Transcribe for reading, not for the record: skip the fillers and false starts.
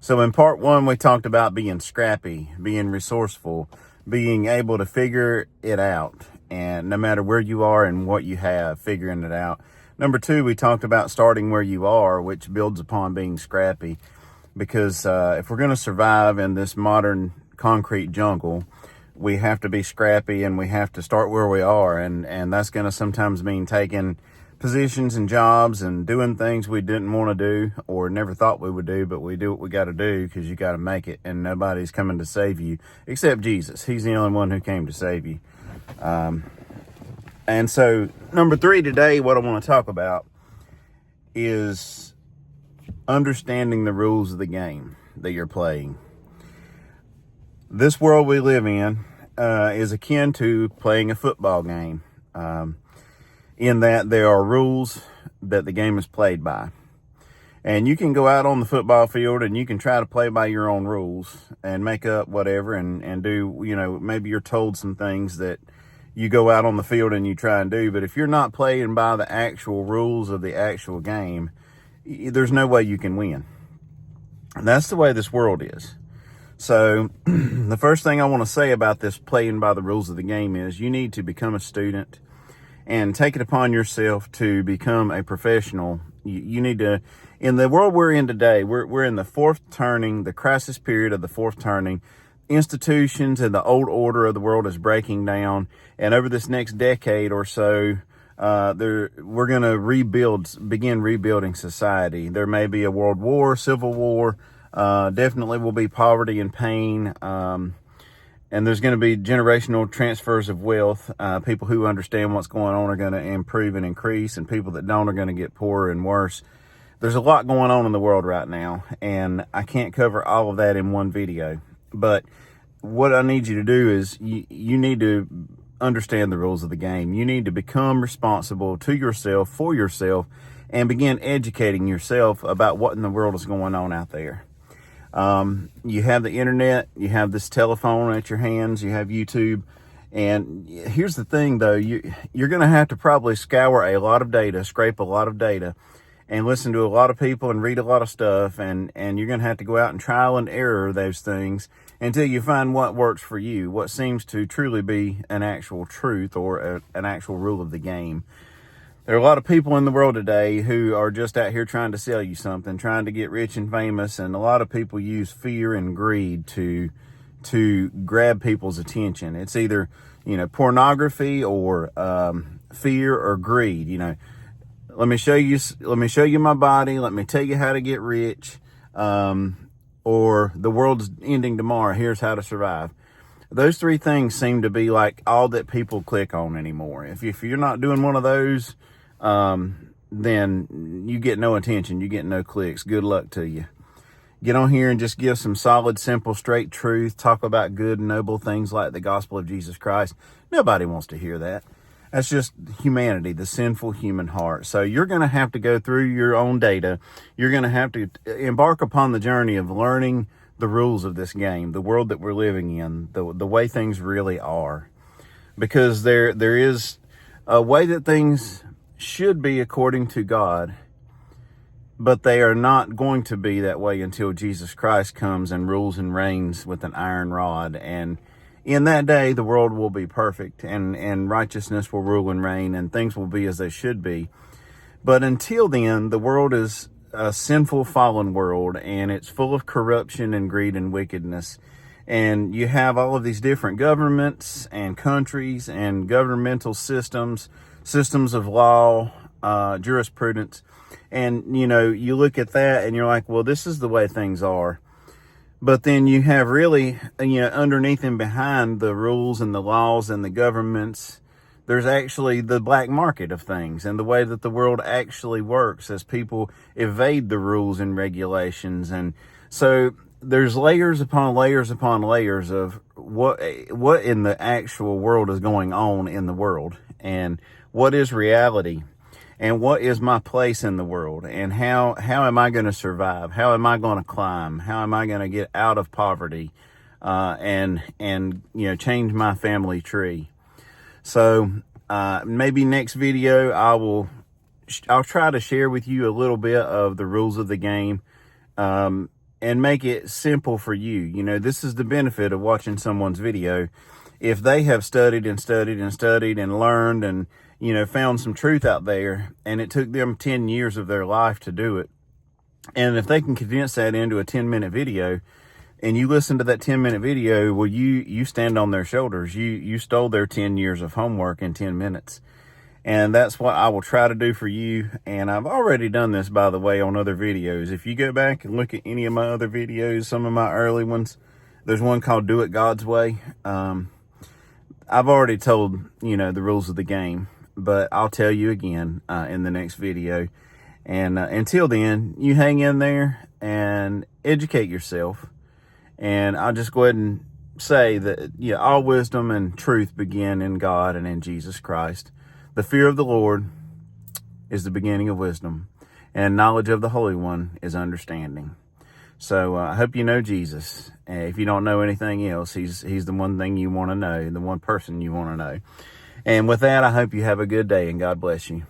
So in part one, we talked about being scrappy, being resourceful, being able to figure it out. And no matter where you are and what you have, figuring it out. Number two, we talked about starting where you are, which builds upon being scrappy. Because if we're going to survive in this modern concrete jungle, we have to be scrappy and we have to start where we are. And that's going to sometimes mean taking positions and jobs and doing things we didn't want to do or never thought we would do, but we do what we got to do because you got to make it, and nobody's coming to save you except Jesus. He's the only one who came to save you. And so number three today, what I want to talk about is understanding the rules of the game that you're playing. This world we live in is akin to playing a football game. In that there are rules that the game is played by. And you can go out on the football field and you can try to play by your own rules and make up whatever and do, maybe you're told some things that you go out on the field and you try and do. But if you're not playing by the actual rules of the actual game, there's no way you can win. And that's the way this world is. So the first thing I want to say about this playing by the rules of the game is you need to become a student and take it upon yourself to become a professional. You need to, in the world we're in today, we're in the fourth turning, the crisis period of the fourth turning. Institutions and the old order of the world is breaking down. And over this next decade or so, we're going to begin rebuilding society. There may be a world war, civil war, definitely will be poverty and pain. And there's going to be generational transfers of wealth. People who understand what's going on are going to improve and increase, and people that don't are going to get poorer and worse. There's a lot going on in the world right now, and I can't cover all of that in one video. But what I need you to do is you need to understand the rules of the game. You need to become responsible to yourself, for yourself, and begin educating yourself about what in the world is going on out there. You have the internet, you have this telephone at your hands, you have YouTube. And here's the thing though, you're going to have to probably scour a lot of data, scrape a lot of data, and listen to a lot of people and read a lot of stuff. And you're going to have to go out and trial and error those things until you find what works for you, what seems to truly be an actual truth or an actual rule of the game. There are a lot of people in the world today who are just out here trying to sell you something, trying to get rich and famous. And a lot of people use fear and greed to grab people's attention. It's either, pornography or fear or greed. Let me show you my body. Let me tell you how to get rich. Or the world's ending tomorrow. Here's how to survive. Those three things seem to be like all that people click on anymore. If you're not doing one of those, then you get no attention. You get no clicks. Good luck to you. Get on here and just give some solid, simple, straight truth. Talk about good, noble things like the gospel of Jesus Christ. Nobody wants to hear that. That's just humanity, the sinful human heart. So you're going to have to go through your own data. You're going to have to embark upon the journey of learning the rules of this game, the world that we're living in, the way things really are. Because there is a way that things should be according to God, but they are not going to be that way until Jesus Christ comes and rules and reigns with an iron rod. And in that day, the world will be perfect and righteousness will rule and reign and things will be as they should be. But until then, the world is a sinful, fallen world, and it's full of corruption and greed and wickedness. And you have all of these different governments and countries and governmental systems of law, jurisprudence. And, you look at that and you're like, well, this is the way things are. But then you have really, underneath and behind the rules and the laws and the governments, there's actually the black market of things and the way that the world actually works as people evade the rules and regulations. And so there's layers upon layers upon layers of what in the actual world is going on in the world, and what is reality, and what is my place in the world, and how am I going to survive? How am I going to climb? How am I going to get out of poverty, and change my family tree? So maybe next video I'll try to share with you a little bit of the rules of the game. and make it simple for you. You know, this is the benefit of watching someone's video. If they have studied and studied and studied and learned and, you know, found some truth out there, and it took them 10 years of their life to do it, and if they can condense that into a 10-minute video, and you listen to that 10-minute video, well, you stand on their shoulders. You stole their 10 years of homework in 10 minutes. And that's what I will try to do for you. And I've already done this, by the way, on other videos. If you go back and look at any of my other videos, some of my early ones, there's one called Do It God's Way. I've already told, you know, the rules of the game, but I'll tell you again in the next video. And until then, you hang in there and educate yourself. And I'll just go ahead and say that, yeah, all wisdom and truth begin in God and in Jesus Christ. The fear of the Lord is the beginning of wisdom, and knowledge of the Holy One is understanding. So I hope you know Jesus. If you don't know anything else, he's the one thing you want to know, the one person you want to know. And with that, I hope you have a good day, and God bless you.